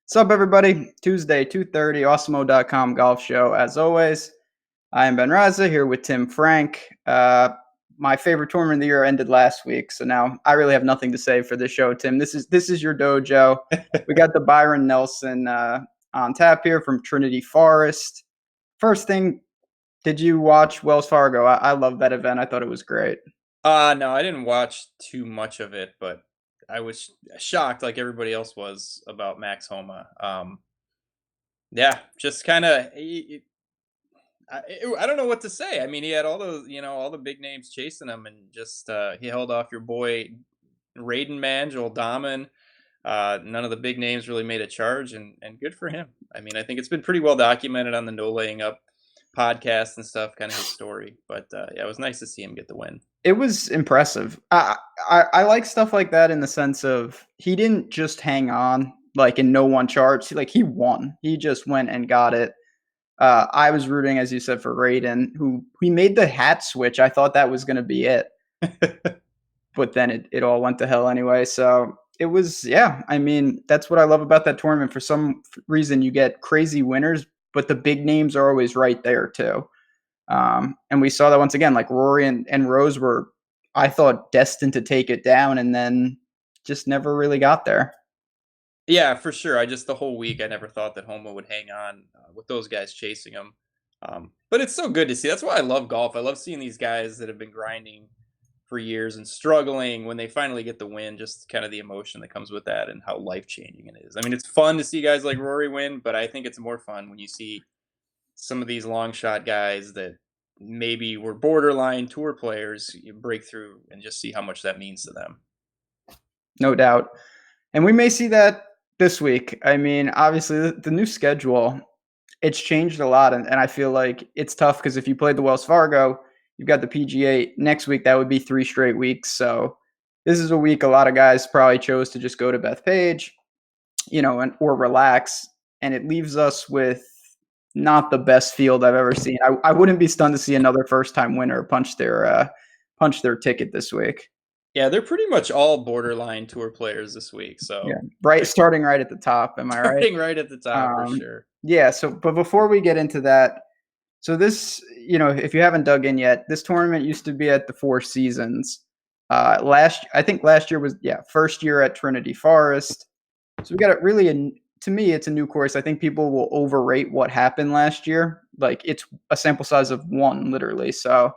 What's up, everybody? Tuesday, 2:30, Awesemo.com golf show. As always, I am Ben Raza here with Tim Frank. My favorite tournament of the year ended last week, so now I really have nothing to say for this show, Tim. This is your dojo. We got the Byron Nelson on tap here from Trinity Forest. First thing, did you watch Wells Fargo? I love that event. I thought it was great. No, I didn't watch too much of it, but I was shocked, like everybody else was, about Max Homa. Yeah, just kind of, I don't know what to say. I mean, he had all those, all the big names chasing him, and just he held off your boy Raiden Man, Joel Dahman. None of the big names really made a charge, and good for him. I mean, I think it's been pretty well documented on the No Laying Up podcast and stuff, kind of his story. But yeah, it was nice to see him get the win. It was impressive. I like stuff like that in the sense of he didn't just hang on like in no one charts. Like he won. He just went and got it. I was rooting, as you said, for Raiden, who he made the hat switch. I thought that was going to be it, but then it all went to hell anyway. So it was, yeah. I mean, that's what I love about that tournament. For some reason, you get crazy winners, but the big names are always right there too. And we saw that once again, like Rory and Rose were, I thought, destined to take it down and then just never really got there. Yeah, for sure. The whole week, I never thought that Homa would hang on with those guys chasing him. But it's so good to see. That's why I love golf. I love seeing these guys that have been grinding for years and struggling when they finally get the win, just kind of the emotion that comes with that and how life-changing it is. I mean, it's fun to see guys like Rory win, but I think it's more fun when you see some of these long shot guys that maybe were borderline tour players, you break through and just see how much that means to them. No doubt. And we may see that this week. I mean, obviously, the new schedule, it's changed a lot. And I feel like it's tough because if you played the Wells Fargo, you've got the PGA next week. That would be 3 straight weeks. So this is a week a lot of guys probably chose to just go to Bethpage, or relax. And it leaves us with not the best field I've ever seen. I wouldn't be stunned to see another first-time winner punch their ticket this week. Yeah, they're pretty much all borderline tour players this week. So yeah, starting right at the top. Am I right? Starting right at the top for sure. Yeah. So, but before we get into that, so this, if you haven't dug in yet, this tournament used to be at the Four Seasons. I think last year was first year at Trinity Forest. So we got it really. To me, it's a new course. I think people will overrate what happened last year. Like it's a sample size of 1, literally. So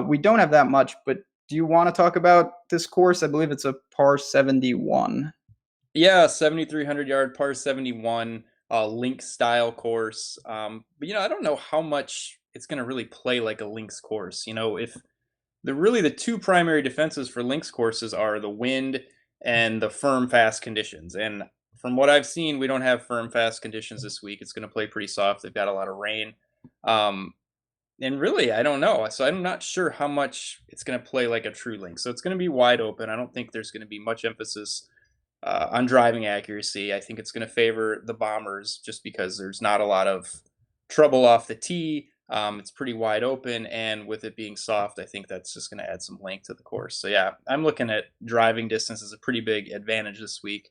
we don't have that much, but do you want to talk about this course? I believe it's a par 71. Yeah, 7,300 yard par 71 link style course. But I don't know how much it's going to really play like a links course. If the two primary defenses for links courses are the wind and the firm fast conditions. And from what I've seen, we don't have firm fast conditions this week. It's going to play pretty soft. They've got a lot of rain. And really, I don't know. So I'm not sure how much it's going to play like a true link. So it's going to be wide open. I don't think there's going to be much emphasis on driving accuracy. I think it's going to favor the Bombers just because there's not a lot of trouble off the tee. It's pretty wide open, and with it being soft, I think that's just going to add some length to the course. So yeah, I'm looking at driving distance as a pretty big advantage this week.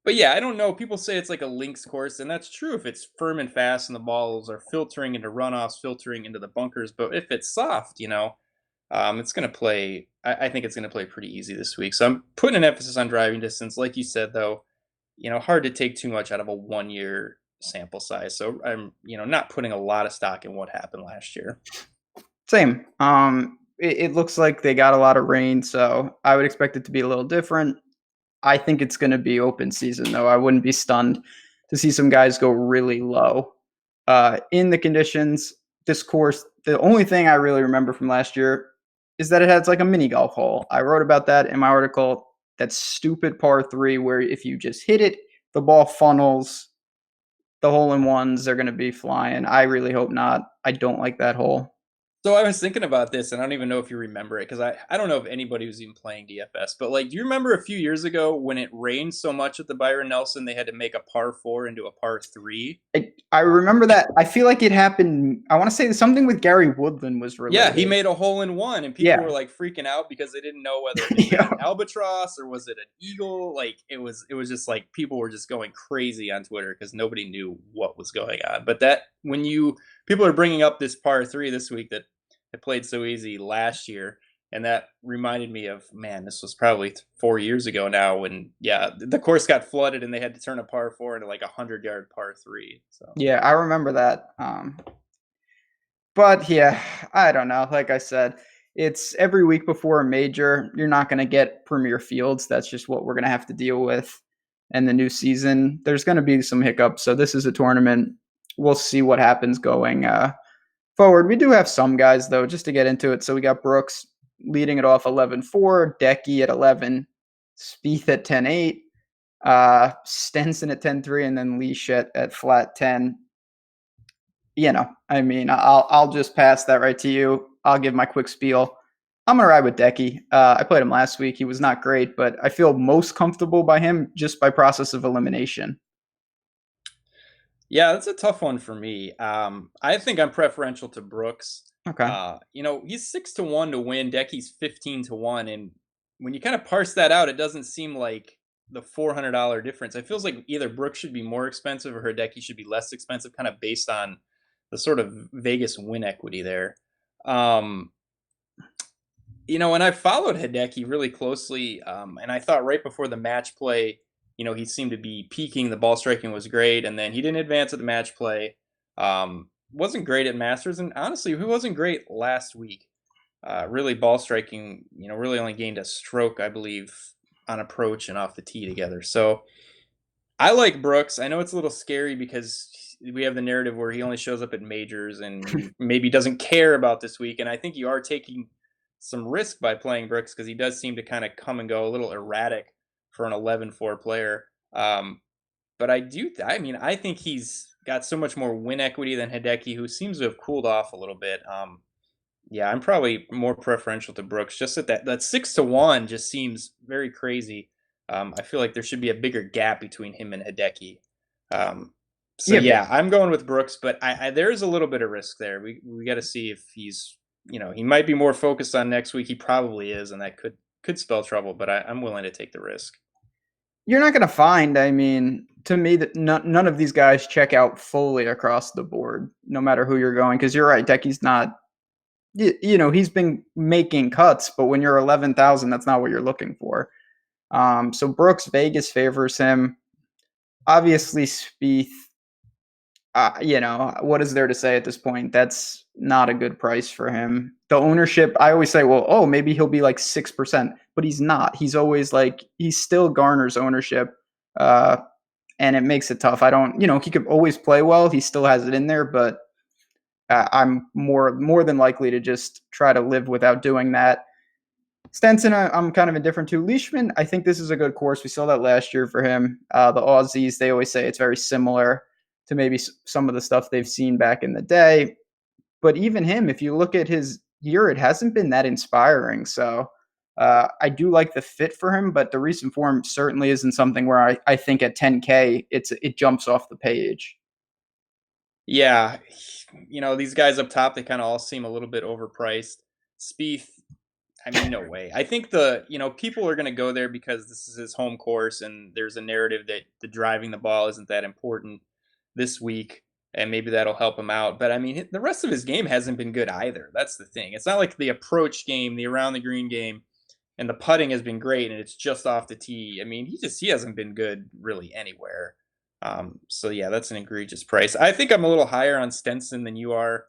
But yeah, I don't know. People say it's like a links course, and that's true if it's firm and fast and the balls are filtering into runoffs, filtering into the bunkers. But if it's soft, it's going to play. I think it's going to play pretty easy this week. So I'm putting an emphasis on driving distance. Like you said, though, hard to take too much out of a 1-year sample size. So I'm, not putting a lot of stock in what happened last year. Same. It looks like they got a lot of rain, so I would expect it to be a little different. I think it's going to be open season, though. I wouldn't be stunned to see some guys go really low. In the conditions, this course, the only thing I really remember from last year is that it has like a mini golf hole. I wrote about that in my article. That stupid par 3 where if you just hit it, the ball funnels. The hole-in-ones are going to be flying. I really hope not. I don't like that hole. So I was thinking about this, and I don't even know if you remember it because I don't know if anybody was even playing DFS. But like, do you remember a few years ago when it rained so much at the Byron Nelson they had to make a par four into a par three? I remember that. I feel like it happened. I want to say something with Gary Woodland was Yeah, he related. made a hole in one, and people were Yeah. like freaking out because they didn't know whether it hit Yeah. an albatross or was it an eagle. Like it was just like people were just going crazy on Twitter because nobody knew what was going on. But that when you people are bringing up this par three this week that it played so easy last year, and that reminded me of man, this was probably 4 years ago now when yeah the course got flooded and they had to turn a par four into like 100-yard par three. So Yeah, I remember that. But yeah, I don't know. Like I said, it's every week before a major. You're not going to get premier fields. That's just what we're going to have to deal with in the new season. There's going to be some hiccups. So this is a tournament. We'll see what happens going forward. We do have some guys, though, just to get into it. So we got Brooks leading it off 11-4, Decky at 11, Spieth at 10-8, Stenson at 10-3, and then Leash at flat 10. I mean, I'll just pass that right to you. I'll give my quick spiel. I'm gonna ride with Decky. I played him last week. He was not great, but I feel most comfortable by him just by process of elimination. yeah, that's a tough one for me. I think I'm preferential to Brooks. Okay. He's 6-1 to win. Decky's 15-1, and when you kind of parse that out, it doesn't seem like the $400 difference. It feels like either Brooks should be more expensive or Hideki should be less expensive, kind of based on the sort of Vegas win equity there. Um, and I followed Hideki really closely, and I thought right before the match play, he seemed to be peaking. The ball striking was great, and then he didn't advance at the match play. Wasn't great at Masters, and honestly, he wasn't great last week. Really, ball striking, really only gained a stroke, I believe, on approach and off the tee together. So I like Brooks. I know it's a little scary because we have the narrative where he only shows up at majors and he maybe doesn't care about this week. And I think you are taking some risk by playing Brooks because he does seem to kind of come and go a little erratic for an 11-4 player. But I think he's got so much more win equity than Hideki, who seems to have cooled off a little bit. Yeah, I'm probably more preferential to Brooks. Just that 6-1 just seems very crazy. I feel like there should be a bigger gap between him and Hideki. Um, so Yeah, but yeah, I'm going with Brooks, but there is a little bit of risk there. We got to see if he might be more focused on next week. He probably is, and that could spell trouble. But I'm willing to take the risk. you're not gonna find. I mean, to me, that none of these guys check out fully across the board, no matter who you're going. Because you're right, Decky's not. He's been making cuts, but when you're 11,000, that's not what you're looking for. So Brooks, Vegas favors him. Obviously, Spieth. What is there to say at this point? That's not a good price for him. The ownership, I always say, well, oh, maybe he'll be like 6%, but he's not. He's always like, he still garners ownership, uh, and it makes it tough. I don't, he could always play well. He still has it in there, but I'm more than likely to just try to live without doing that. Stenson, I'm kind of indifferent to. Leishman, I think this is a good course. We saw that last year for him. The Aussies, they always say it's very similar to maybe some of the stuff they've seen back in the day. But even him, if you look at his year, it hasn't been that inspiring. So I do like the fit for him, but the recent form certainly isn't something where I think at 10K it jumps off the page. Yeah, these guys up top, they kind of all seem a little bit overpriced. Spieth, I mean, no way. I think people are going to go there because this is his home course, and there's a narrative that the driving the ball isn't that important this week, and maybe that'll help him out. But I mean, the rest of his game hasn't been good either. That's the thing. It's not like the approach game, the around the green game, and the putting has been great, and it's just off the tee. I mean, he hasn't been good really anywhere. So yeah, that's an egregious price. I think I'm a little higher on Stenson than you are.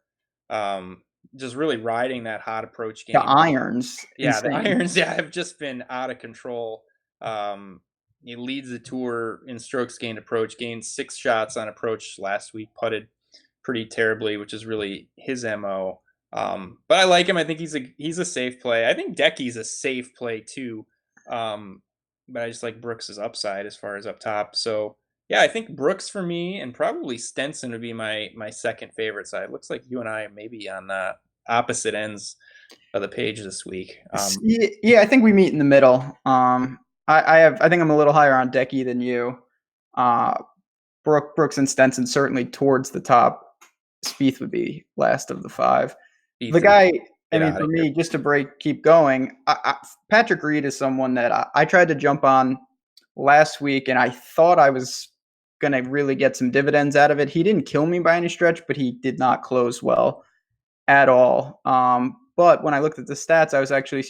Um, just really riding that hot approach The game. irons, Yeah, the insane. irons, yeah, have just been out of control. He leads the tour in strokes gained approach, gained 6 shots on approach last week, putted pretty terribly, which is really his MO. But I like him. I think he's a safe play. I think Decky's a safe play too. But I just like Brooks's upside as far as up top. So yeah, I think Brooks for me, and probably Stenson would be my second favorite side. Looks like you and I may be on opposite ends of the page this week. Yeah, I think we meet in the middle. I think I'm a little higher on Decky than you. Uh, Brooks and Stenson certainly towards the top. Spieth would be last of the five. The guy, I Get mean, out for of me, here. just to keep going, Patrick Reed is someone that I tried to jump on last week, and I thought I was going to really get some dividends out of it. He didn't kill me by any stretch, but he did not close well at all. But when I looked at the stats, I was actually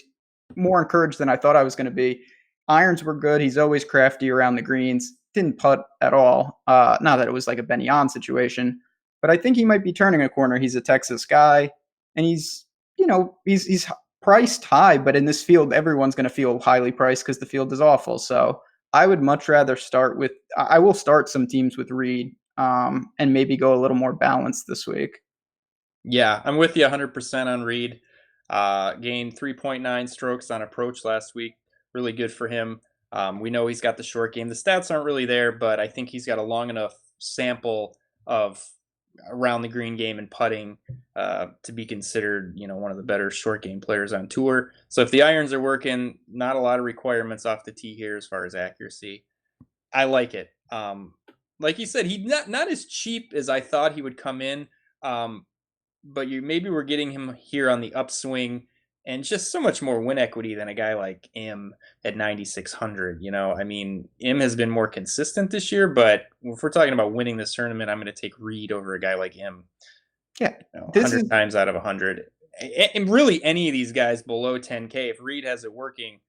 more encouraged than I thought I was going to be. Irons were good. He's always crafty around the greens. Didn't putt at all. Not that it was like a Benny On situation, but I think he might be turning a corner. He's a Texas guy, and he's priced high, but in this field, everyone's going to feel highly priced because the field is awful. So I would much rather start with. I will start some teams with Reed, and maybe go a little more balanced this week. Yeah, I'm with you 100% on Reed. Gained 3.9 strokes on approach last week. Really good for him. We know he's got the short game. The stats aren't really there, but I think he's got a long enough sample of around the green game and putting to be considered, one of the better short game players on tour. So if the irons are working, not a lot of requirements off the tee here as far as accuracy. I like it. Like you said, he's not as cheap as I thought he would come in. But maybe we're getting him here on the upswing and just so much more win equity than a guy like Im at 9,600. I mean, Im has been more consistent this year, but if we're talking about winning this tournament, I'm going to take Reed over a guy like Im. Yeah, 100 times out of 100. And really, any of these guys below 10K, if Reed has it working,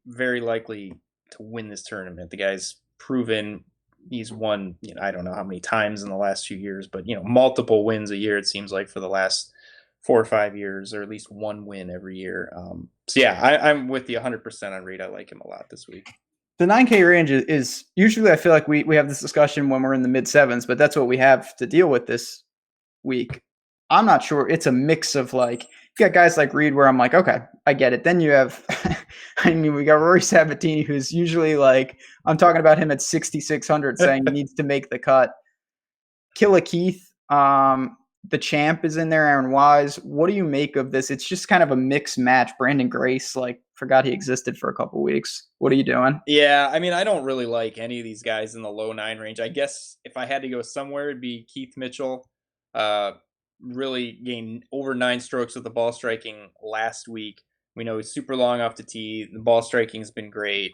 very likely to win this tournament. The guy's proven. He's won, I don't know how many times in the last few years, but multiple wins a year. It seems like for the last 4 or 5 years, or at least one win every year. So yeah, I'm with you 100% on Reed. I like him a lot this week. The 9K range is usually, I feel like we have this discussion when we're in the mid sevens, but that's what we have to deal with this week. I'm not sure. It's a mix of like, you got guys like Reed where I'm like, okay, I get it. Then you have, we got Rory Sabatini, who's usually like, I'm talking about him at 6,600 saying he needs to make the cut. Killa Keith, the champ is in there, Aaron Wise. What do you make of this? It's just kind of a mixed match. Brandon Grace, forgot he existed for a couple weeks. What are you doing? Yeah, I mean, I don't really like any of these guys in the low 9 range. I guess if I had to go somewhere, it'd be Keith Mitchell. Really gained over 9 strokes with the ball striking last week. We know he's super long off the tee. The ball striking has been great.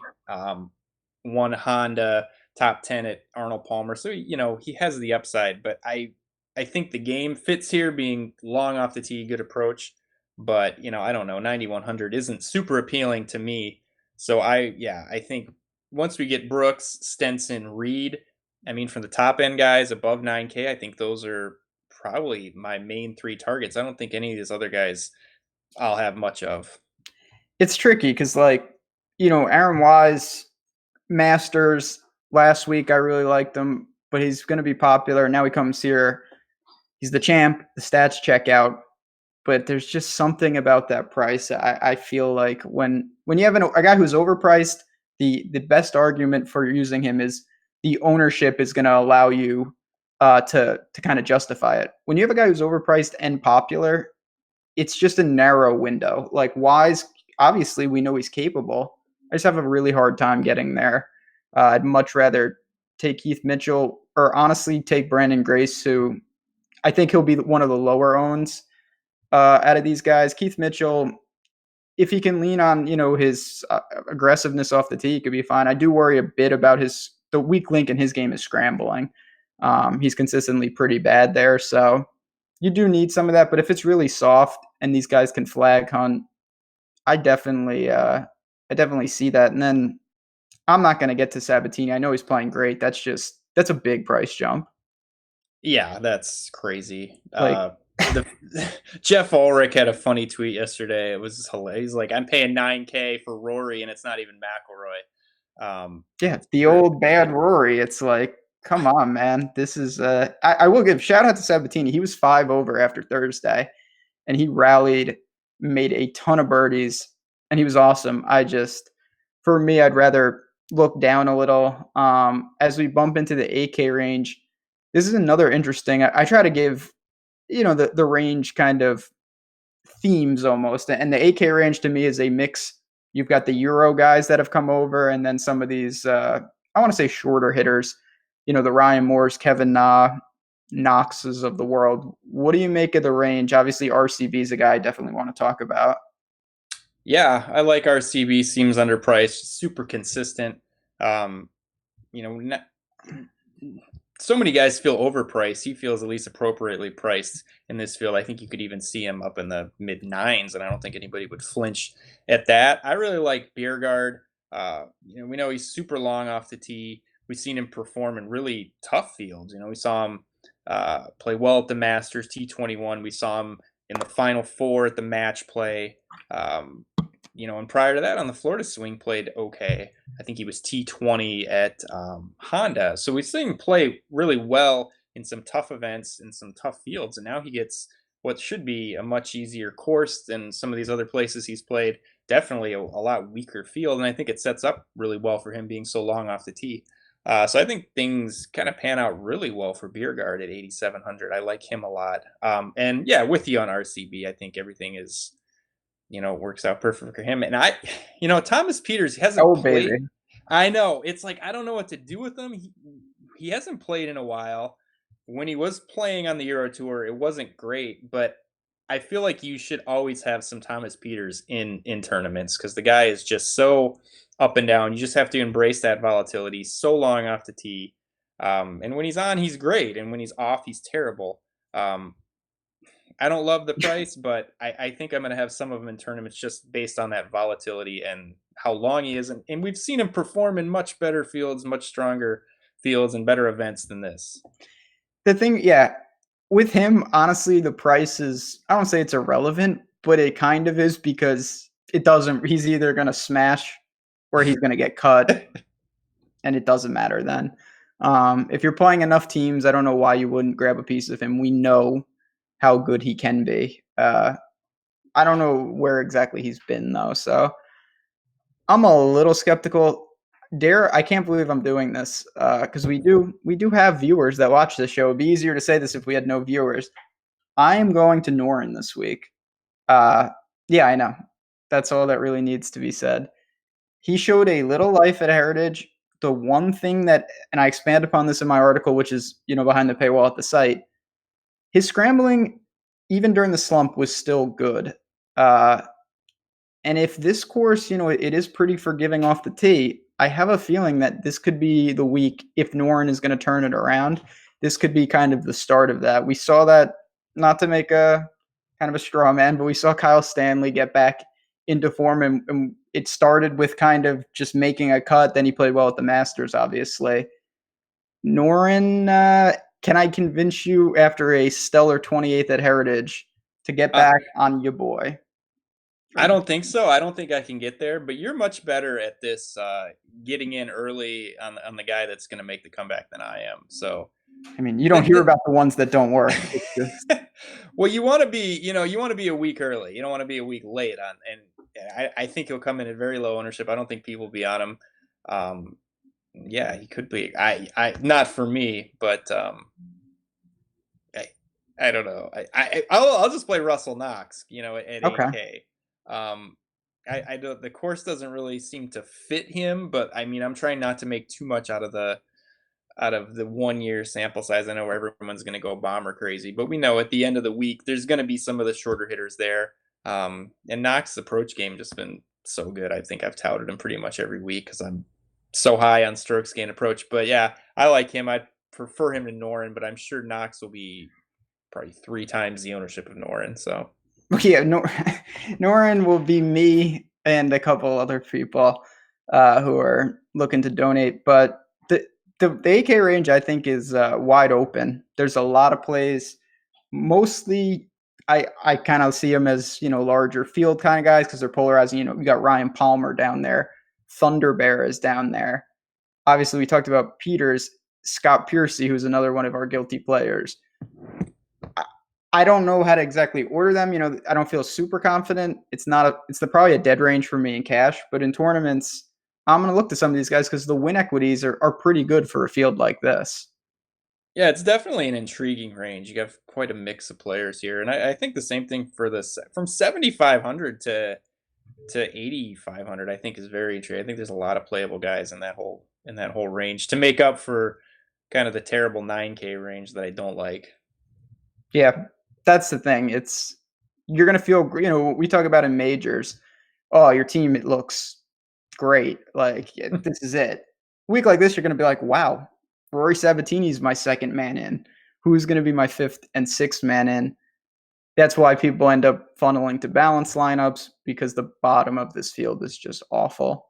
Won Honda top 10 at Arnold Palmer. So, he has the upside, but I think the game fits here being long off the tee, good approach. But, I don't know, 9,100 isn't super appealing to me. So I think once we get Brooks, Stenson, Reed, I mean, from the top end guys above 9K, I think those are probably my main 3 targets. I don't think any of these other guys I'll have much of. It's tricky because, Aaron Wise, Masters, last week I really liked him, but he's going to be popular. Now he comes here. He's the champ. The stats check out. But there's just something about that price. I feel like when you have a guy who's overpriced, the best argument for using him is the ownership is going to allow you to kind of justify it. When you have a guy who's overpriced and popular, it's just a narrow window. Like Wise, obviously we know he's capable. I just have a really hard time getting there. I'd much rather take Keith Mitchell or honestly take Brandon Grace, who I think he'll be one of the lower owns out of these guys. Keith Mitchell, if he can lean on, his aggressiveness off the tee, he could be fine. I do worry a bit about the weak link in his game is scrambling. He's consistently pretty bad there. So you do need some of that. But if it's really soft and these guys can flag hunt, I definitely see that. And then I'm not going to get to Sabatini. I know he's playing great. That's a big price jump. Yeah, that's crazy. Jeff Ulrich had a funny tweet yesterday. It was hilarious. He's like, I'm paying 9K for Rory, and it's not even McIlroy. Yeah, the old bad Rory. It's like, come on, man. This is I will give shout out to Sabatini. He was 5 over after Thursday, and he rallied, made a ton of birdies, and he was awesome. For me, I'd rather look down a little. As we bump into the 8K range, this is another interesting. I try to give, the range kind of themes almost. And the 8K range to me is a mix. You've got the Euro guys that have come over, and then some of these, I want to say shorter hitters, the Ryan Moores, Kevin Na, Knoxes of the world. What do you make of the range? Obviously, RCB is a guy I definitely want to talk about. Yeah, I like RCB. Seems underpriced, super consistent. Not, so many guys feel overpriced. He feels at least appropriately priced in this field. I think you could even see him up in the mid nines, and I don't think anybody would flinch at that. I really like Biergaard. We know he's super long off the tee. We've seen him perform in really tough fields. We saw him play well at the Masters T21. We saw him in the Final Four at the Match Play. And prior to that on the Florida Swing played okay. I think he was T20 at Honda. So we've seen him play really well in some tough events, in some tough fields. And now he gets what should be a much easier course than some of these other places he's played. Definitely a lot weaker field. And I think it sets up really well for him being so long off the tee. So I think things kind of pan out really well for Biergaard at 8,700. I like him a lot. And yeah, with you on RCB, I think everything is, works out perfect for him. And Thomas Pieters hasn't played. Baby. I know. It's like, I don't know what to do with him. He hasn't played in a while. When he was playing on the Euro Tour, it wasn't great, but I feel like you should always have some Thomas Pieters in tournaments because the guy is just so up and down. You just have to embrace that volatility. So long off the tee. And when he's on, he's great. And when he's off, he's terrible. I don't love the price, but I think I'm going to have some of them in tournaments just based on that volatility and how long he is. And we've seen him perform in much better fields, much stronger fields and better events than this. The thing, yeah, with him, honestly, the price is, I don't say it's irrelevant, but it kind of is because he's either going to smash or he's going to get cut. And it doesn't matter then. If you're playing enough teams, I don't know why you wouldn't grab a piece of him. We know how good he can be. I don't know where exactly he's been though, so I'm a little skeptical. I can't believe I'm doing this because we do have viewers that watch this show. It'd be easier to say this if we had no viewers. I am going to Noren this week. Yeah, I know. That's all that really needs to be said. He showed a little life at Heritage. The one thing that, and I expand upon this in my article, which is behind the paywall at the site, his scrambling, even during the slump, was still good. And if this course, it is pretty forgiving off the tee, I have a feeling that this could be the week, if Noren is going to turn it around, this could be kind of the start of that. We saw that, not to make a kind of a straw man, but we saw Kyle Stanley get back into form, and it started with kind of just making a cut. Then he played well at the Masters, obviously. Noren, can I convince you after a stellar 28th at Heritage to get back on your boy? I don't think so. I don't think I can get there, but you're much better at this getting in early on the guy that's going to make the comeback than I am. So, I mean, you don't hear about the ones that don't work. Well, you want to be a week early. You don't want to be a week late on. And I think he'll come in at very low ownership. I don't think people will be on him. Yeah, he could be. I not for me, but I don't know. I'll just play Russell Knox. At okay. 8K. I don't. The course doesn't really seem to fit him, but I mean, I'm trying not to make too much out of the 1 year sample size. I know everyone's going to go bomber crazy, but we know at the end of the week there's going to be some of the shorter hitters there. And Knox's approach game just been so good. I think I've touted him pretty much every week because I'm so high on strokes gain approach. But yeah, I like him. I prefer him to Noren, but I'm sure Knox will be probably 3 times the ownership of Noren. So. Yeah, Noren will be me and a couple other people who are looking to donate. But the AK range, I think, is wide open. There's a lot of plays. Mostly, I kind of see them as, larger field kind of guys because they're polarizing. We got Ryan Palmer down there. Thunder Bear is down there. Obviously, we talked about Pieters. Scott Piercy, who's another one of our guilty players. I don't know how to exactly order them. I don't feel super confident. It's probably a dead range for me in cash, but in tournaments, I'm going to look to some of these guys because the win equities are pretty good for a field like this. Yeah, it's definitely an intriguing range. You have quite a mix of players here, and I think the same thing for the from 7,500 to 8,500. I think is very intriguing. I think there's a lot of playable guys in that whole range to make up for kind of the terrible 9K range that I don't like. Yeah, that's the thing. It's you're gonna feel, we talk about in majors. Oh, your team, it looks great. Like this is it. Week like this, you're gonna be like, wow, Rory Sabatini's my second man in. Who's gonna be my fifth and sixth man in? That's why people end up funneling to balanced lineups because the bottom of this field is just awful.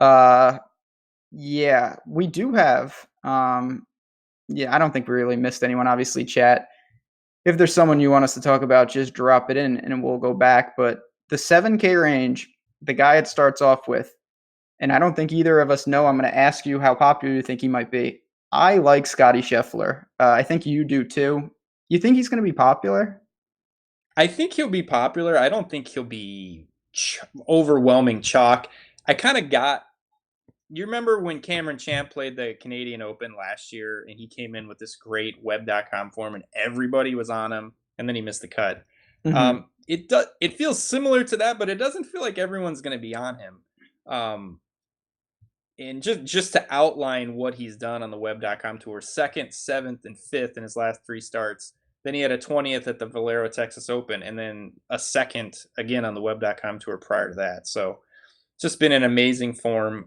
Uh, yeah, we do have. Yeah, I don't think we really missed anyone. Obviously, chat. If there's someone you want us to talk about, just drop it in and we'll go back. But the 7K range, the guy it starts off with, and I don't think either of us know. I'm going to ask you how popular you think he might be. I like Scotty Scheffler. I think you do too. You think he's going to be popular? I think he'll be popular. I don't think he'll be overwhelming chalk. I kind of got. You remember when Cameron Champ played the Canadian Open last year and he came in with this great web.com form and everybody was on him and then he missed the cut. Mm-hmm. It feels similar to that, but it doesn't feel like everyone's going to be on him. And just to outline what he's done on the web.com tour, second, seventh, and fifth in his last three starts. Then he had a 20th at the Valero Texas Open, and then a second again on the web.com tour prior to that. So just been an amazing form.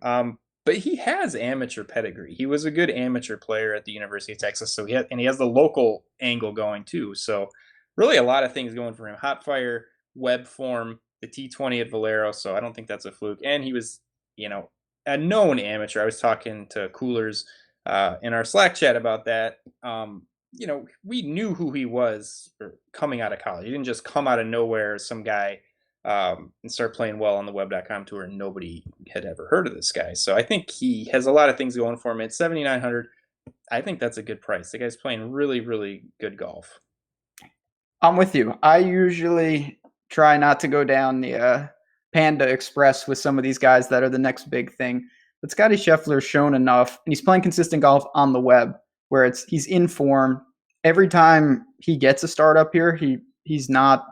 But he has amateur pedigree. He was a good amateur player at the University of Texas. So he has the local angle going too. So really a lot of things going for him. Hot fire, web form, the T20 at Valero. So I don't think that's a fluke. And he was, a known amateur. I was talking to Coolers in our Slack chat about that. We knew who he was coming out of college. He didn't just come out of nowhere as some guy and start playing well on the web.com tour and nobody had ever heard of this guy. So I think he has a lot of things going for him. At 7,900, I think that's a good price. The guy's playing really, really good golf. I'm with you. I usually try not to go down the Panda Express with some of these guys that are the next big thing. But Scotty Scheffler's shown enough, and he's playing consistent golf on the web where he's in form. Every time he gets a start up here, he's not,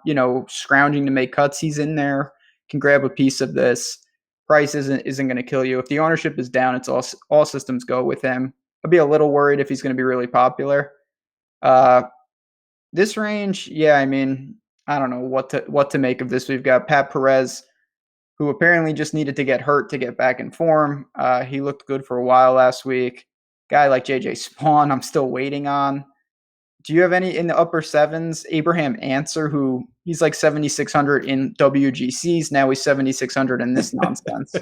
scrounging to make cuts. He's in there, can grab a piece of this. Price isn't going to kill you. If the ownership is down, it's all systems go with him. I'd be a little worried if he's going to be really popular. This range, yeah, I mean, I don't know what to make of this. We've got Pat Perez, who apparently just needed to get hurt to get back in form. He looked good for a while last week. Guy like JJ Spawn, I'm still waiting on. Do you have any in the upper sevens? Abraham Answer, who he's like 7,600 in WGCs. Now he's 7,600 in this nonsense.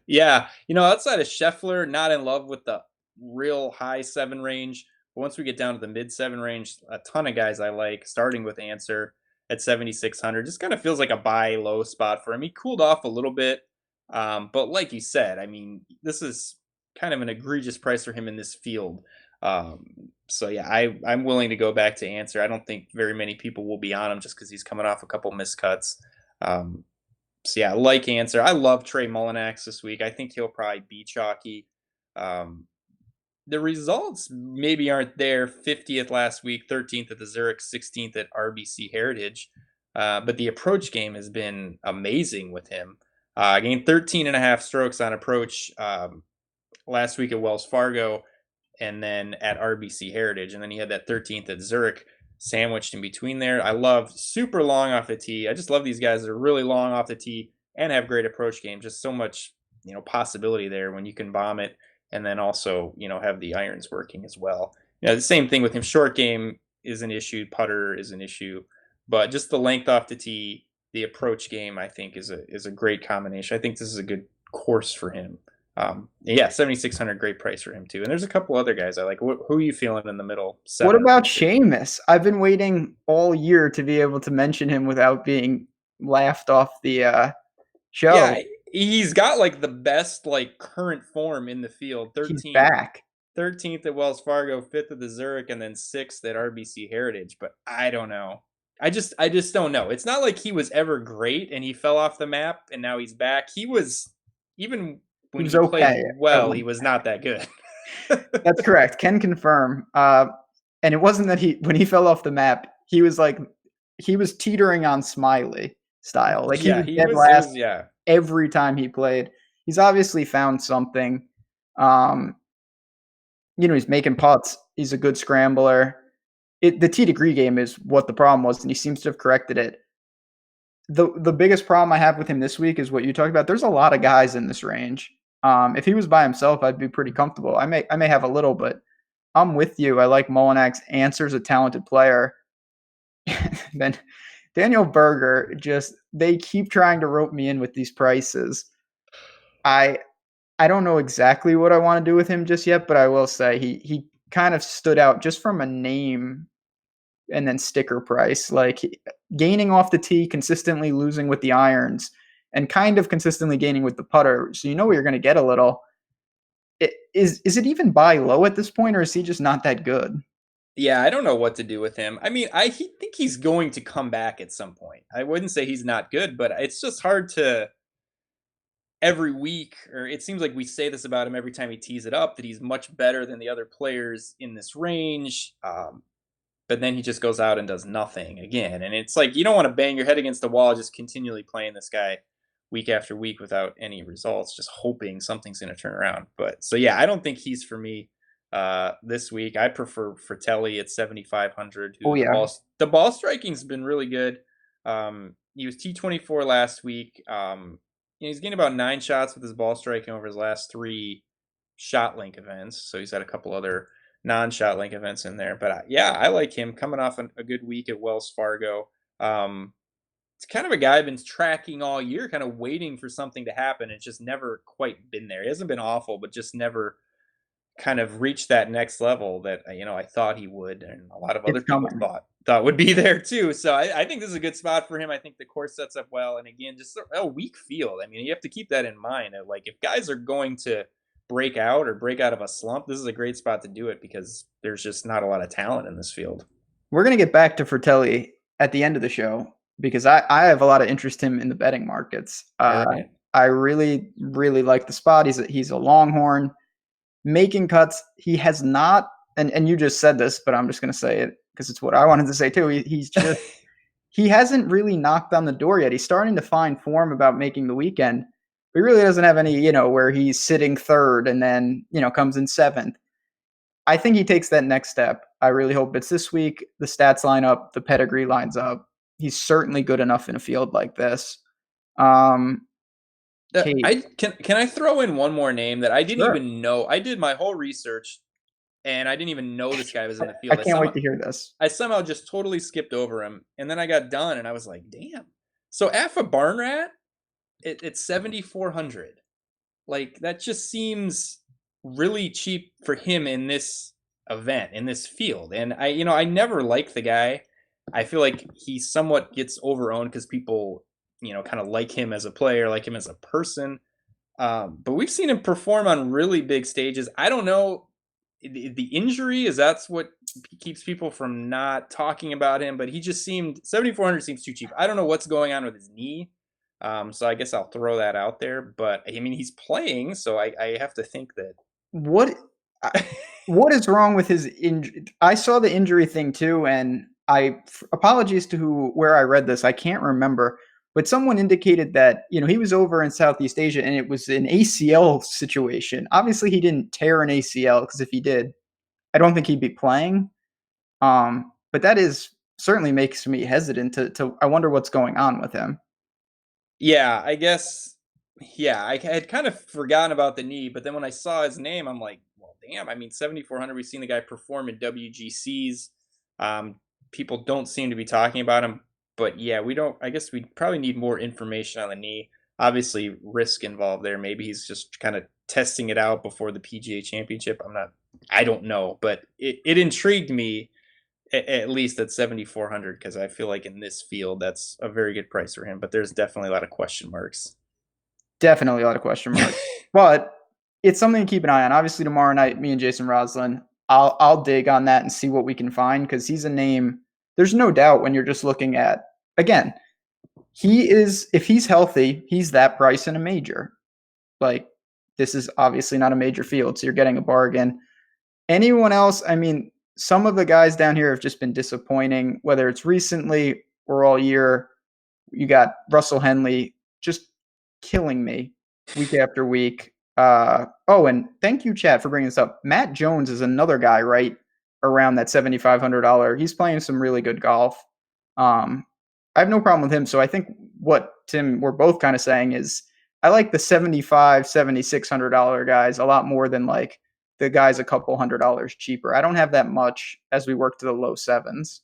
Yeah. Outside of Scheffler, not in love with the real high 7 range. But once we get down to the mid 7 range, a ton of guys I like, starting with Answer at 7,600. Just kind of feels like a buy low spot for him. He cooled off a little bit. But like you said, I mean, this is kind of an egregious price for him in this field. So yeah, I'm willing to go back to Answer. I don't think very many people will be on him just because he's coming off a couple miscuts. So yeah, I like Answer. I love Trey Mullinax this week. I think he'll probably be chalky. The results maybe aren't there. 50th last week, 13th at the Zurich, 16th at RBC Heritage. But the approach game has been amazing with him. Gained 13 and a half strokes on approach last week at Wells Fargo and then at RBC Heritage. And then he had that 13th at Zurich sandwiched in between there. I love super long off the tee. I just love these guys that are really long off the tee and have great approach game. Just so much, possibility there when you can bomb it and then also, have the irons working as well. The same thing with him. Short game is an issue. Putter is an issue. But just the length off the tee, the approach game, I think, is a great combination. I think this is a good course for him. Yeah, 7,600, great price for him too. And there's a couple other guys I like. Who are you feeling in the middle? What about Seamus? I've been waiting all year to be able to mention him without being laughed off the show. Yeah, he's got like the best current form in the field. 13th, he's back. 13th at Wells Fargo, 5th at the Zurich, and then 6th at RBC Heritage. But I don't know. I just don't know. It's not like he was ever great and he fell off the map and now he's back. He was, even when he played well, he was not that good. That's correct. Can confirm. And it wasn't that when he fell off the map, he was teetering on Smiley style. Like he Yeah, was he dead was. It last was yeah. every time he played. He's obviously found something. He's making putts. He's a good scrambler. The tee degree game is what the problem was, and he seems to have corrected it. The biggest problem I have with him this week is what you talked about. There's a lot of guys in this range. If he was by himself, I'd be pretty comfortable. I may have a little, but I'm with you. I like Molinak's answers, a talented player. Then Daniel Berger, they keep trying to rope me in with these prices. I don't know exactly what I want to do with him just yet, but I will say he kind of stood out just from a name and then sticker price, like gaining off the tee, consistently losing with the irons, and kind of consistently gaining with the putter. So you're going to get a little. Is it even buy low at this point, or is he just not that good? Yeah, I don't know what to do with him. I mean, I think he's going to come back at some point. I wouldn't say he's not good, but it's just hard to every week, or it seems like we say this about him every time he tees it up, that he's much better than the other players in this range. But then he just goes out and does nothing again. And it's like you don't want to bang your head against the wall just continually playing this guy week after week without any results, just hoping something's going to turn around. But so yeah, I don't think he's for me this week. I prefer Fratelli at 7,500. Oh yeah, The ball striking's been really good. He was T24 last week. He's getting about 9 shots with his ball striking over his last 3 shot link events. So he's had a couple other non-shot link events in there. But yeah, I like him coming off a good week at Wells Fargo. It's kind of a guy I've been tracking all year, kind of waiting for something to happen. It's just never quite been there. He hasn't been awful, but just never kind of reached that next level that I thought he would, and a lot of other it's people coming. thought would be there too. So I think this is a good spot for him. I think the course sets up well, and again, just a weak field. I mean, you have to keep that in mind. Like if guys are going to break out of a slump, this is a great spot to do it because there's just not a lot of talent in this field. We're gonna get back to Fratelli at the end of the show because I have a lot of interest in him in the betting markets. All right. I really really like the spot. He's a Longhorn. Making cuts, he has not, and you just said this, but I'm just going to say it because it's what I wanted to say too. He hasn't really knocked on the door yet. He's starting to find form about making the weekend. But he really doesn't have any, where he's sitting third and then, comes in seventh. I think he takes that next step. I really hope it's this week. The stats line up, the pedigree lines up. He's certainly good enough in a field like this. Can I throw in one more name that I didn't Sure. even know? I did my whole research, and I didn't even know this guy was in the field. I can't wait to hear this. I somehow just totally skipped over him, and then I got done, and I was like, "Damn!" So Afa Barnrat, it's 7,400. Like that just seems really cheap for him in this event, in this field. And I never liked the guy. I feel like he somewhat gets overowned because people kind of like him as a player, like him as a person. But we've seen him perform on really big stages. I don't know the injury is that's what keeps people from not talking about him, but he just seemed 7,400 seems too cheap. I don't know what's going on with his knee. So I guess I'll throw that out there, but I mean, he's playing, so I have to think that what is wrong with his injury? I saw the injury thing too, and apologies to where I read this. I can't remember, but someone indicated that he was over in Southeast Asia and it was an ACL situation. Obviously, he didn't tear an ACL because if he did, I don't think he'd be playing. But that is certainly makes me hesitant to. I wonder what's going on with him. yeah, I guess yeah, I had kind of forgotten about the knee, but then when I saw his name, I'm like, well, damn. I mean, 7,400. We've seen the guy perform in WGCs. People don't seem to be talking about him, but yeah, we don't. I guess we probably need more information on the knee. Obviously, risk involved there. Maybe he's just kind of testing it out before the PGA Championship. I don't know, but it intrigued me at least at 7,400 because I feel like in this field that's a very good price for him. But there's definitely a lot of question marks. Definitely a lot of question marks, but it's something to keep an eye on. Obviously, tomorrow night, me and Jason Roslin, I'll dig on that and see what we can find because he's a name. There's no doubt when you're just looking at, again, if he's healthy, he's that price in a major. Like this is obviously not a major field, so you're getting a bargain. Anyone else, I mean, some of the guys down here have just been disappointing, whether it's recently or all year. You got Russell Henley just killing me week after week. And thank you, chat, for bringing this up. Matt Jones is another guy right around that $7,500. He's playing some really good golf. I have no problem with him. So I think what, Tim, we're both kind of saying is I like the $7,500, $7,600 guys a lot more than like the guys a couple $100 cheaper. I don't have that much as we work to the low sevens.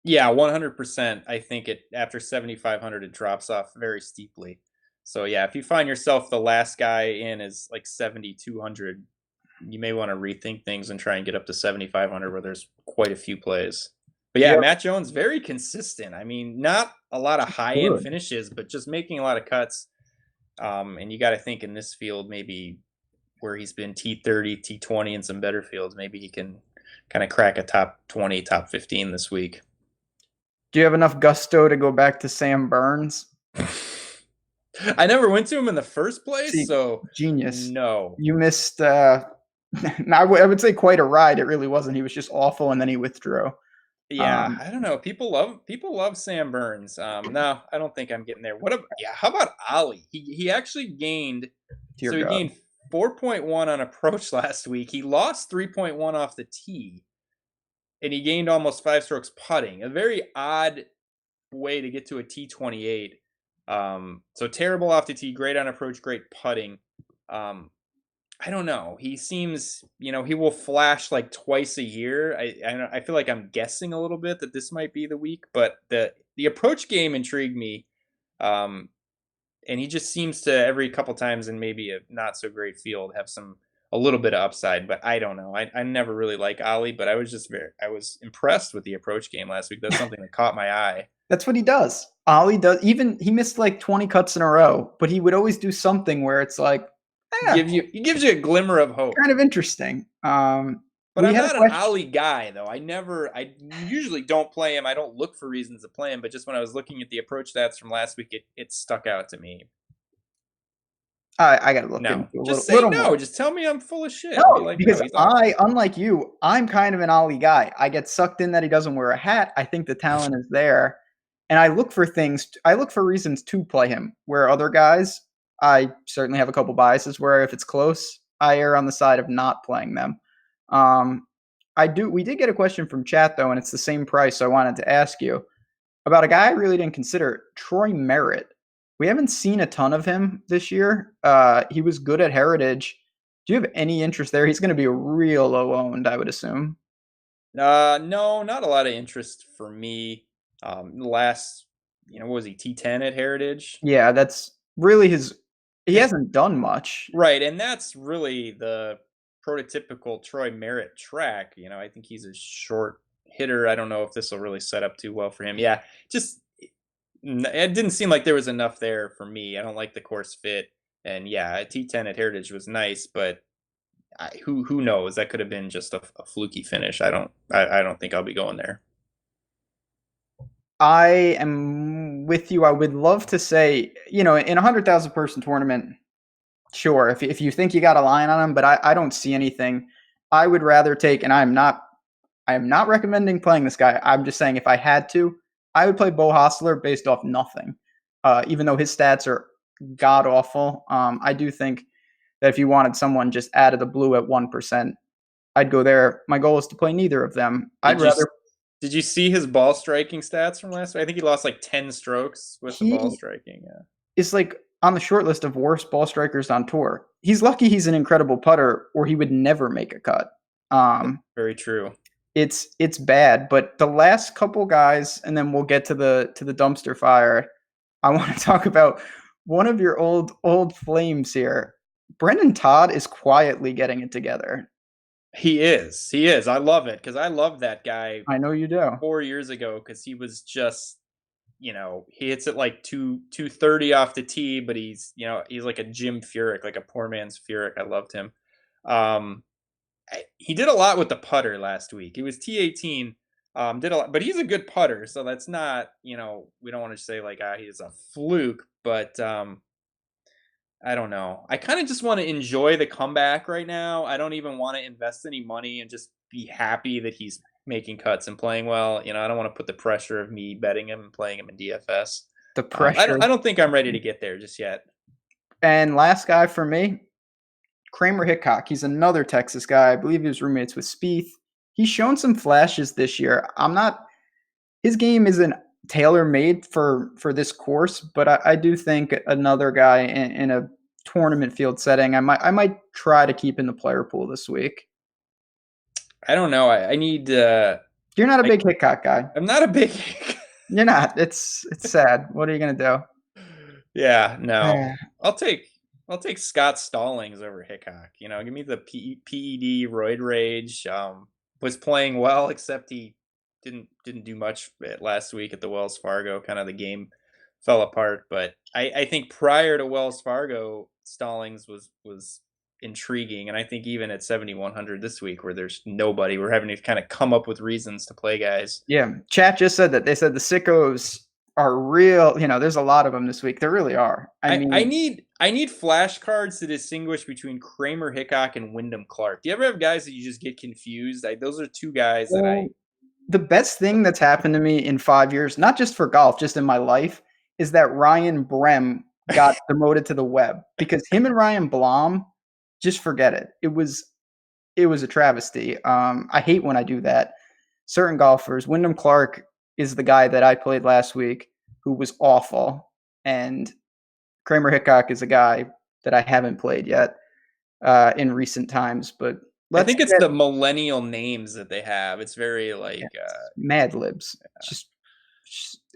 Yeah, 100%. I think it after 7,500 it drops off very steeply. So yeah, if you find yourself the last guy in is like 7,200, you may want to rethink things and try and get up to 7,500 where there's quite a few plays. But yeah, Yep. Matt Jones very consistent. I mean, not a lot of high-end finishes, but just making a lot of cuts. And you got to think in this field maybe where he's been T30, T20 in some better fields, maybe he can kind of crack a top 20, top 15 this week. Do you have enough gusto to go back to Sam Burns? I never went to him in the first place, so genius. No. You missed I would say quite a ride. It really wasn't. He was just awful and then he withdrew. Yeah, I don't know. People love Sam Burns. No, I don't think I'm getting there. How about Ollie? He actually gained he gained 4.1 on approach last week. He lost 3.1 off the tee. And he gained almost 5 strokes putting. A very odd way to get to a T28. So terrible off the tee, great on approach, great putting. I don't know. He seems, he will flash like twice a year. I feel like I'm guessing a little bit that this might be the week, but the approach game intrigued me. And he just seems to every couple times in maybe a not so great field have a little bit of upside, but I don't know. I never really like Ollie, but I was impressed with the approach game last week. That's something that caught my eye. That's what he does. Ollie does. Even he missed like 20 cuts in a row, but he would always do something where it's like, he gives you a glimmer of hope. Kind of interesting. But I'm not an Ollie guy though. I usually don't play him. I don't look for reasons to play him, but just when I was looking at the approach stats from last week, it stuck out to me. I gotta look into it. Just say no. More. Just tell me I'm full of shit. No, like, because unlike you, I'm kind of an Ollie guy. I get sucked in that he doesn't wear a hat. I think the talent is there, and I look for things. I look for reasons to play him. Where other guys, I certainly have a couple biases. Where if it's close, I err on the side of not playing them. We did get a question from chat though, and it's the same price. So I wanted to ask you about a guy I really didn't consider, Troy Merritt. We haven't seen a ton of him this year. He was good at Heritage. Do you have any interest there? He's going to be real low owned, I would assume. No, not a lot of interest for me. Last, what was he, T10 at Heritage? Yeah, that's really he hasn't done much. Right, and that's really the prototypical Troy Merritt track. I think he's a short hitter. I don't know if this will really set up too well for him. Yeah, it didn't seem like there was enough there for me. I don't like the course fit. And yeah, a T10 at Heritage was nice, but who knows? That could have been just a fluky finish. I don't think I'll be going there. I am with you. I would love to say, in a 100,000 person tournament, sure, if you think you got a line on him, but I don't see anything. I would rather take, and I am not recommending playing this guy. I'm just saying if I had to, I would play Beau Hossler based off nothing, even though his stats are god awful. I do think that if you wanted someone just out of the blue at 1%, I'd go there. My goal is to play neither of them. Did you see his ball striking stats from last week? I think he lost like 10 strokes with the ball striking. Yeah, it's like on the short list of worst ball strikers on tour. He's lucky he's an incredible putter, or he would never make a cut. Very true. It's bad, but the last couple guys, and then we'll get to the dumpster fire. I want to talk about one of your old flames here. Brendon Todd is quietly getting it together. He is. I love it because I love that guy. I know you do. 4 years ago, because he was just, he hits it like 230 off the tee, but he's like a Jim Furyk, like a poor man's Furyk. I loved him. He did a lot with the putter last week. He was T18, did a lot, but he's a good putter. So that's not, we don't want to say like, he's a fluke, but I don't know. I kind of just want to enjoy the comeback right now. I don't even want to invest any money and just be happy that he's making cuts and playing well. I don't want to put the pressure of me betting him and playing him in DFS. The I don't. pressure. I don't think I'm ready to get there just yet. And last guy for me, Kramer Hickok. He's another Texas guy. I believe he was roommates with Spieth. He's shown some flashes this year. His game isn't tailor made for this course, but I do think another guy in a tournament field setting, I might try to keep in the player pool this week. I don't know. I need. You're not a big Hickok guy. I'm not a big. You're not. It's sad. What are you gonna do? Yeah, no. I'll take Scott Stallings over Hickok. Give me the PED roid rage. Was playing well, except he didn't do much last week at the Wells Fargo. Kind of the game fell apart. But I think prior to Wells Fargo, Stallings was intriguing, and I think even at 7,100 this week, where there's nobody, we're having to kind of come up with reasons to play guys. Yeah, chat just said that. They said the sickos are real. There's a lot of them this week. There really are. I mean, I need flashcards to distinguish between Kramer Hickok and Wyndham Clark. Do you ever have guys that you just get confused? Those are two guys that I. The best thing that's happened to me in 5 years, not just for golf, just in my life, is that Ryan Brem got demoted to the web, because him and Ryan Blom, just forget it. It was a travesty. I hate when I do that. Certain golfers, Wyndham Clark is the guy that I played last week who was awful, and Kramer Hickok is a guy that I haven't played yet in recent times. But I think it's the millennial names that they have. It's very like Mad Libs. Just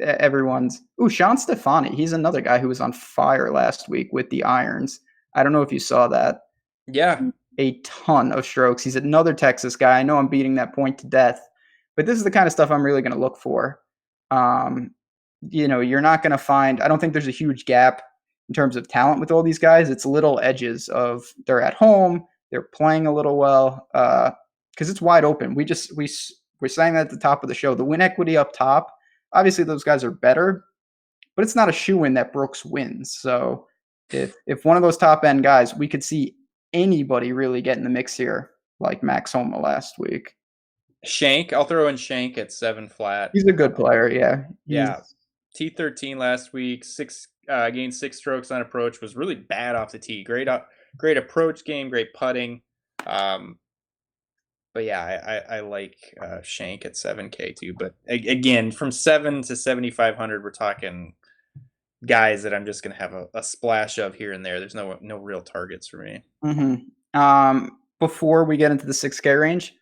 everyone's. Ooh, Sean Stefani. He's another guy who was on fire last week with the irons. I don't know if you saw that. Yeah. A ton of strokes. He's another Texas guy. I know I'm beating that point to death, but this is the kind of stuff I'm really going to look for. You're not going to find, I don't think there's a huge gap in terms of talent with all these guys. It's little edges of they're at home, they're playing a little well, because it's wide open. We're saying that at the top of the show. The win equity up top, obviously those guys are better, but it's not a shoe-in that Brooks wins. So if one of those top end guys, we could see anybody really get in the mix here, like Max Homa last week. Shank, I'll throw in Shank at 7 flat. He's a good player, yeah. Yeah. T13 last week, gained 6 strokes on approach, was really bad off the tee. Great approach game, great putting. But yeah, I like Shank at 7K too. But again, from 7 to 7,500, we're talking guys that I'm just going to have a splash of here and there. There's no real targets for me. Mm-hmm. Before we get into the 6K range,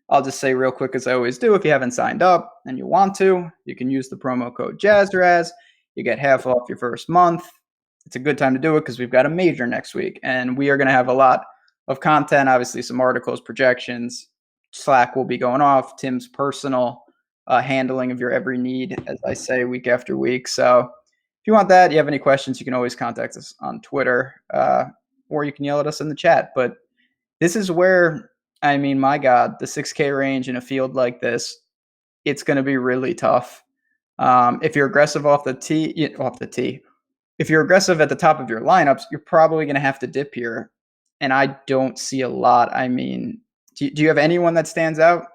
I'll just say real quick, as I always do, if you haven't signed up and you want to, you can use the promo code JazzRaz. You get half off your first month. It's a good time to do it because we've got a major next week, and we are going to have a lot of content, obviously some articles, projections. Slack will be going off. Tim's personal handling of your every need, as I say, week after week. So if you want that, you have any questions, you can always contact us on Twitter, or you can yell at us in the chat. But this is where, I mean, my God, the 6K range in a field like this, it's going to be really tough. If you're aggressive off the tee, if you're aggressive at the top of your lineups, you're probably going to have to dip here. And I don't see a lot. I mean, do you have anyone that stands out?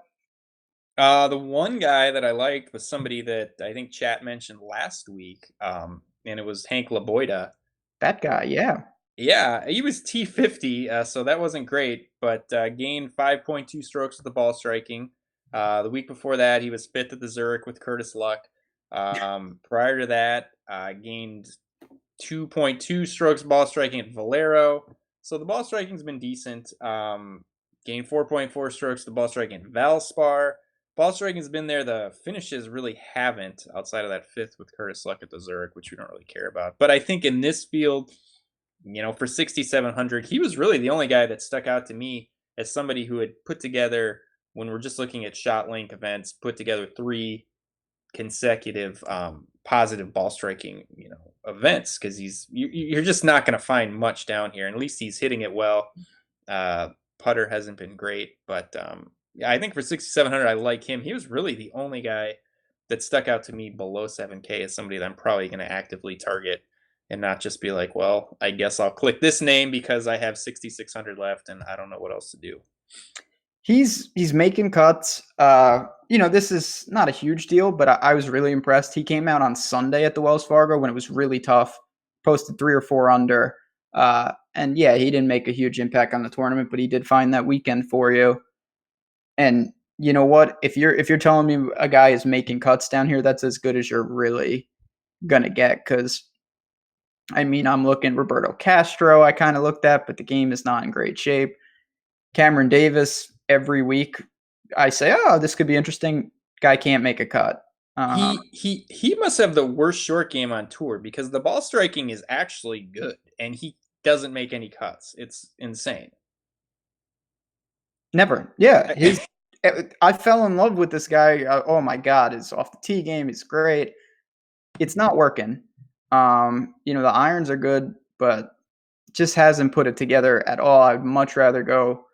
The one guy that I liked was somebody that I think chat mentioned last week, and it was Hank Labuda. That guy, yeah. Yeah, he was T50, so that wasn't great, but gained 5.2 strokes with the ball striking. The week before that, he was 5th at the Zurich with Curtis Luck. Prior to that, gained 2.2 strokes ball striking at Valero. So the ball striking's been decent. Gained 4.4 strokes the ball striking at Valspar. Ball striking's been there. The finishes really haven't, outside of that 5th with Curtis Luck at the Zurich, which we don't really care about. But I think in this field, for 6,700, he was really the only guy that stuck out to me as somebody who had put together, when we're just looking at shot link events, put together 3 consecutive positive ball striking, events, because you're just not going to find much down here. And at least he's hitting it well. Putter hasn't been great, but I think for 6,700, I like him. He was really the only guy that stuck out to me below 7K as somebody that I'm probably going to actively target and not just be like, well, I guess I'll click this name because I have 6,600 left and I don't know what else to do. He's making cuts. This is not a huge deal, but I was really impressed. He came out on Sunday at the Wells Fargo when it was really tough, posted 3 or 4 under. And yeah, he didn't make a huge impact on the tournament, but he did find that weekend for you. And you know what? If you're telling me a guy is making cuts down here, that's as good as you're really gonna get. Because I mean, I'm looking Roberto Castro. I kind of looked at, but the game is not in great shape. Cameron Davis every week. I say, oh, this could be interesting. Guy can't make a cut. He must have the worst short game on tour because the ball striking is actually good and he doesn't make any cuts. It's insane. Never. Yeah. I fell in love with this guy. Oh my God. His off the tee game is great. It's not working. The irons are good, but just hasn't put it together at all. I'd much rather go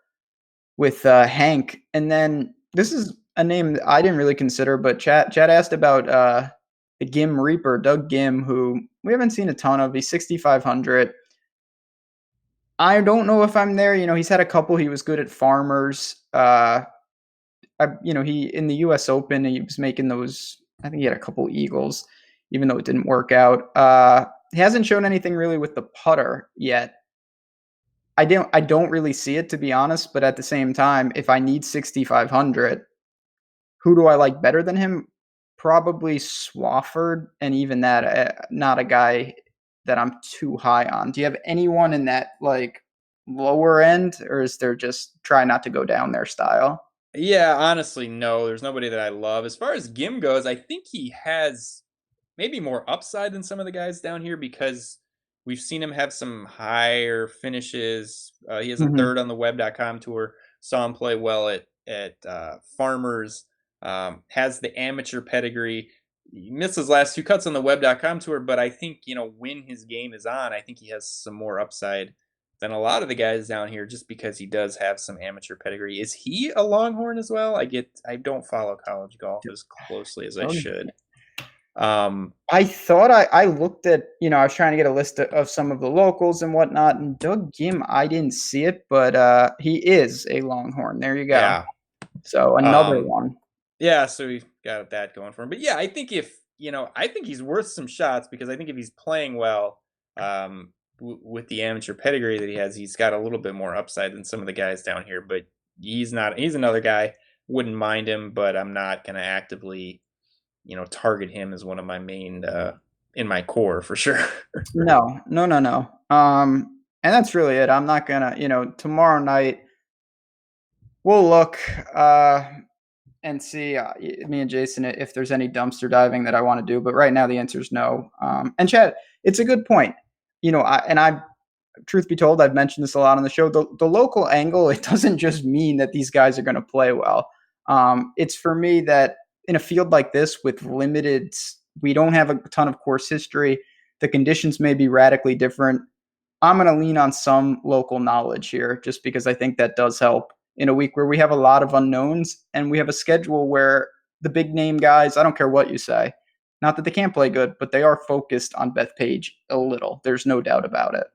with Hank. And then this is a name that I didn't really consider, but Chad asked about the Gim Reaper, Doug Gim, who we haven't seen a ton of. He's 6,500. I don't know if I'm there. He's had a couple. He was good at Farmers. He in the U.S. Open, he was making those. I think he had a couple eagles, even though it didn't work out. He hasn't shown anything really with the putter yet. I don't really see it, to be honest. But at the same time, if I need 6,500, who do I like better than him? Probably Swafford, and even that, not a guy that I'm too high on. Do you have anyone in that like lower end, or is there just try not to go down their style? Yeah, honestly, no. There's nobody that I love. As far as Gim goes, I think he has maybe more upside than some of the guys down here because we've seen him have some higher finishes. He has a Mhm. third on the web.com tour. Saw him play well at Farmers. Has the amateur pedigree. He missed his last 2 cuts on the web.com tour, but I think, when his game is on, I think he has some more upside than a lot of the guys down here just because he does have some amateur pedigree. Is he a Longhorn as well? I don't follow college golf as closely as I should. I thought I looked at, I was trying to get a list of some of the locals and whatnot, and Doug Gim, I didn't see it, but he is a Longhorn. There you go. Yeah. So another one. Yeah, so we got that going for him. But yeah, I think I think he's worth some shots because I think if he's playing well, with the amateur pedigree that he has, he's got a little bit more upside than some of the guys down here. But he's another guy. Wouldn't mind him, but I'm not going to actively, target him as one of my main in my core for sure. No. And that's really it. I'm not gonna, tomorrow night we'll look and see me and Jason if there's any dumpster diving that I want to do. But right now the answer is no. And Chad, it's a good point. Truth be told, I've mentioned this a lot on the show. The local angle, it doesn't just mean that these guys are going to play well. It's for me that in a field like this with limited, we don't have a ton of course history. The conditions may be radically different. I'm going to lean on some local knowledge here just because I think that does help in a week where we have a lot of unknowns and we have a schedule where the big name guys, I don't care what you say, not that they can't play good, but they are focused on Bethpage a little. There's no doubt about it.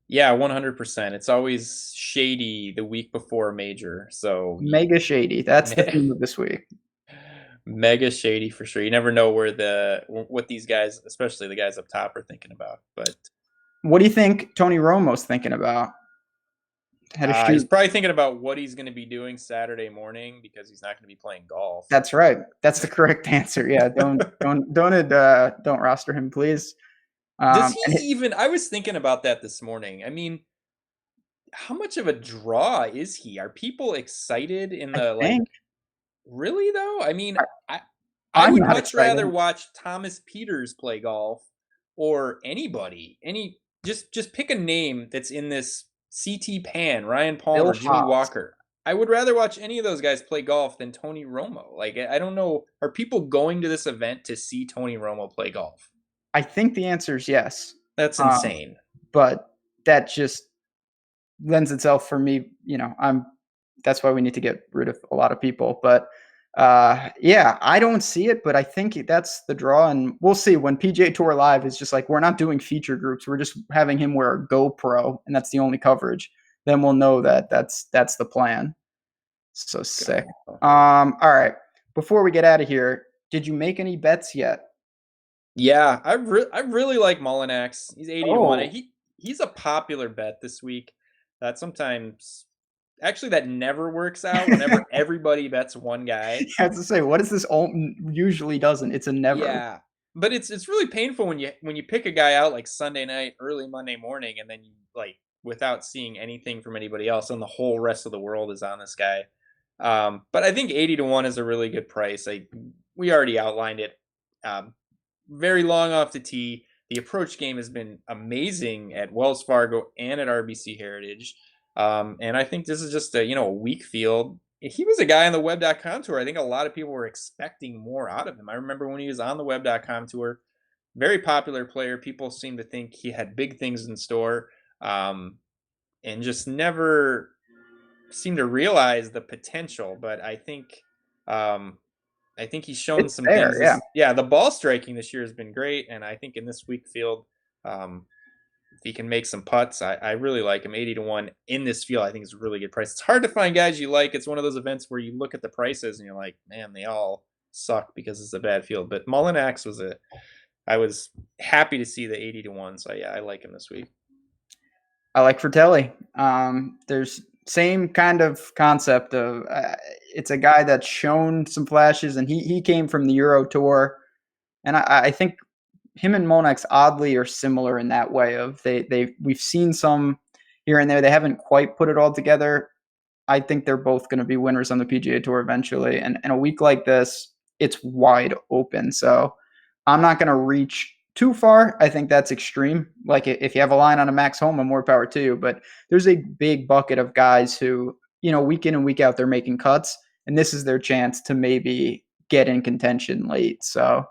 Yeah, 100%. It's always shady the week before a major. So mega shady. That's the theme of this week. Mega shady for sure. You never know what these guys, especially the guys up top, are thinking about. But what do you think Tony Romo's thinking about? He's probably thinking about what he's going to be doing Saturday morning because he's not going to be playing golf. That's right. That's the correct answer. Yeah, don't roster him, please. Does he even? I was thinking about that this morning. I mean, how much of a draw is he? Are people excited in the Really though? I mean, I would much rather watch Thomas Peters play golf or anybody. Just pick a name that's in this CT Pan, Ryan Palmer, Jimmy Walker. I would rather watch any of those guys play golf than Tony Romo. Like, I don't know. Are people going to this event to see Tony Romo play golf? I think the answer is yes. That's insane. But that just lends itself for me. That's why we need to get rid of a lot of people. But Yeah, I don't see it, but I think that's the draw, and we'll see when PGA Tour Live is just like, we're not doing feature groups, we're just having him wear a GoPro, and that's the only coverage. Then we'll know that that's the plan. So sick. All right. Before we get out of here, did you make any bets yet? Yeah, I really like Mullinax. He's 80 to 1. Oh, He's a popular bet this week. That sometimes actually that never works out whenever everybody bets one guy. I have to say, what is this? Usually doesn't. It's a never. Yeah. But it's really painful when you pick a guy out like Sunday night, early Monday morning, and then you like without seeing anything from anybody else, and the whole rest of the world is on this guy. But I think 80 to 1 is a really good price. We already outlined it. Very long off the tee. The approach game has been amazing at Wells Fargo and at RBC Heritage. And I think this is just a weak field. He was a guy on the web.com tour. I think a lot of people were expecting more out of him. I remember when he was on the web.com tour, very popular player. People seemed to think he had big things in store, and just never seemed to realize the potential. But I think he's shown It's some there, things. yeah. Yeah, the ball striking this year has been great, and I think in this weak field, if he can make some putts, I really like him. 80 to 1 in this field, I think is a really good price. It's hard to find guys you like. It's one of those events where you look at the prices and you're like, man, they all suck because it's a bad field. But Mullinax I was happy to see the 80 to 1. So yeah, I like him this week. I like Fratelli. There's same kind of concept of it's a guy that's shown some flashes, and he came from the Euro Tour, and I think him and Monex oddly are similar in that way of we've seen some here and there. They haven't quite put it all together. I think they're both going to be winners on the PGA Tour eventually, and in a week like this, it's wide open. So I'm not going to reach too far. I think that's extreme. Like if you have a line on a Max Homa, more power to you. But there's a big bucket of guys who, week in and week out, they're making cuts, and this is their chance to maybe get in contention late. So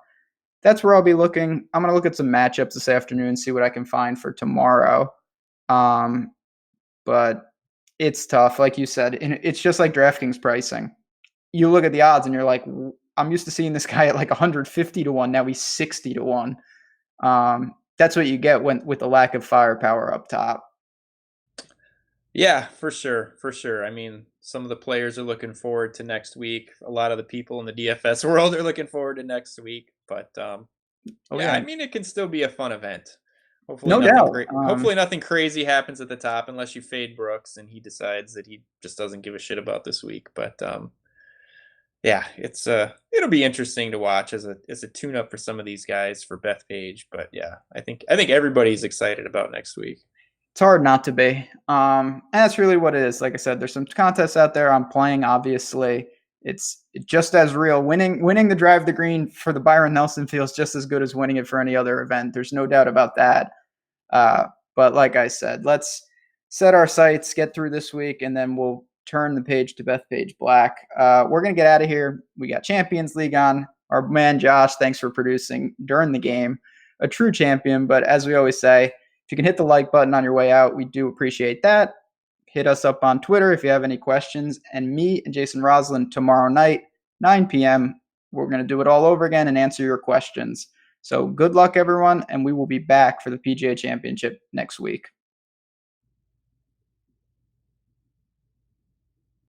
that's where I'll be looking. I'm going to look at some matchups this afternoon, see what I can find for tomorrow. But it's tough, like you said, and it's just like DraftKings pricing. You look at the odds and you're like, I'm used to seeing this guy at like 150 to 1. Now he's 60 to 1. That's what you get with the lack of firepower up top. Yeah, for sure. For sure. I mean, some of the players are looking forward to next week. A lot of the people in the DFS world are looking forward to next week. But yeah, I mean, it can still be a fun event. Hopefully, no doubt. Hopefully, nothing crazy happens at the top unless you fade Brooks and he decides that he just doesn't give a shit about this week. But yeah, it'll be interesting to watch as a tune up for some of these guys for Bethpage. But yeah, I think everybody's excited about next week. It's hard not to be. And that's really what it is. Like I said, there's some contests out there I'm playing. Obviously, it's just as real. Winning the Drive the Green for the Byron Nelson feels just as good as winning it for any other event. There's no doubt about that. But like I said, let's set our sights, get through this week, and then we'll turn the page to Bethpage Black. We're going to get out of here. We got Champions League on. Our man Josh, thanks for producing during the game. A true champion. But as we always say, if you can hit the like button on your way out, we do appreciate that. Hit us up on Twitter if you have any questions. And me and Jason Roslin tomorrow night, 9 p.m., we're going to do it all over again and answer your questions. So good luck, everyone, and we will be back for the PGA Championship next week.